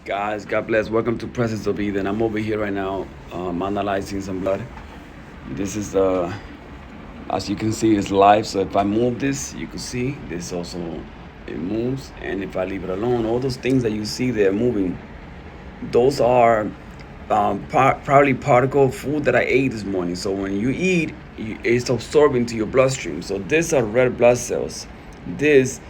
Guys, God bless. Welcome to Presence of Eden. I'm over here right now analyzing some blood. This is, as you can see, it's live. So if I move this, you can see this also, it moves. And if I leave it alone, all those things that you see there moving, those are probably particle of food that I ate this morning. So when you eat, it's absorbing to your bloodstream. So these are red blood cells. This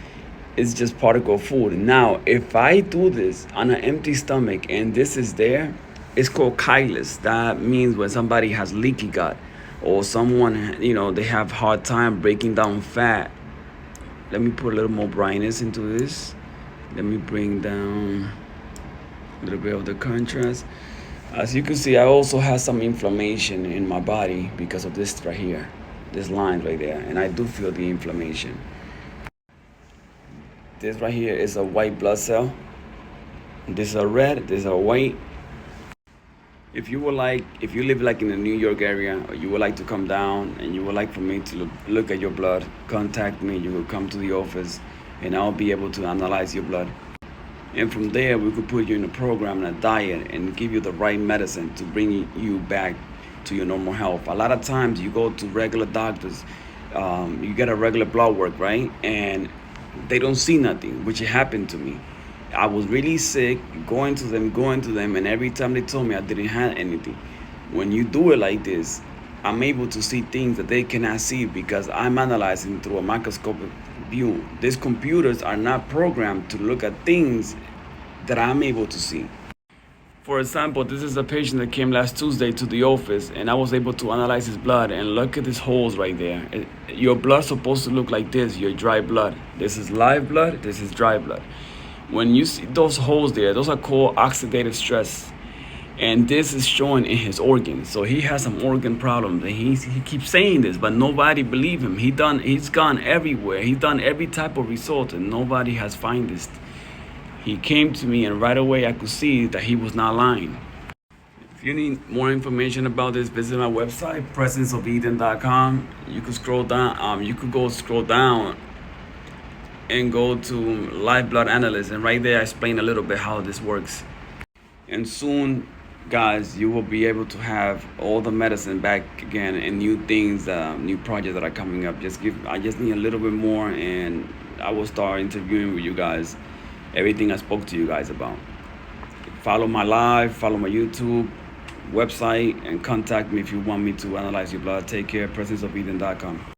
is just particle of food. Now, if I do this on an empty stomach and this is there, it's called chylus. That means when somebody has leaky gut or someone, they have hard time breaking down fat. Let me put a little more brightness into this. Let me bring down a little bit of the contrast. As you can see, I also have some inflammation in my body because of this right here, this line right there, and I do feel the inflammation. This right here is a white blood cell. This is a red, this is a white. If you live like in the New York area, or you would like to come down and you would like for me to look at your blood, contact me. You will come to the office and I'll be able to analyze your blood. And from there, we could put you in a program and a diet and give you the right medicine to bring you back to your normal health. A lot of times you go to regular doctors, you get a regular blood work, right? And they don't see nothing, which happened to me. I was really sick, going to them, and every time they told me I didn't have anything. When you do it like this, I'm able to see things that they cannot see because I'm analyzing through a microscopic view. These computers are not programmed to look at things that I'm able to see. For example, this is a patient that came last Tuesday to the office, and I was able to analyze his blood. And look at these holes right there. Your blood's supposed to look like this, your dry blood. This is live blood, this is dry blood. When you see those holes there, those are called oxidative stress. And this is showing in his organs. So he has some organ problems. And he keeps saying this, but nobody believe him. He's gone everywhere. He's done every type of result, and nobody has found this. He came to me, and right away I could see that he was not lying. If you need more information about this, visit my website, presenceofeden.com. You could scroll down. You could go scroll down and go to live blood analyst, and right there I explain a little bit how this works. And soon, guys, you will be able to have all the medicine back again and new things, new projects that are coming up. I just need a little bit more, and I will start interviewing with you guys everything I spoke to you guys about. Follow my live, follow my YouTube website, and contact me if you want me to analyze your blood. Take care. presenceofeden.com.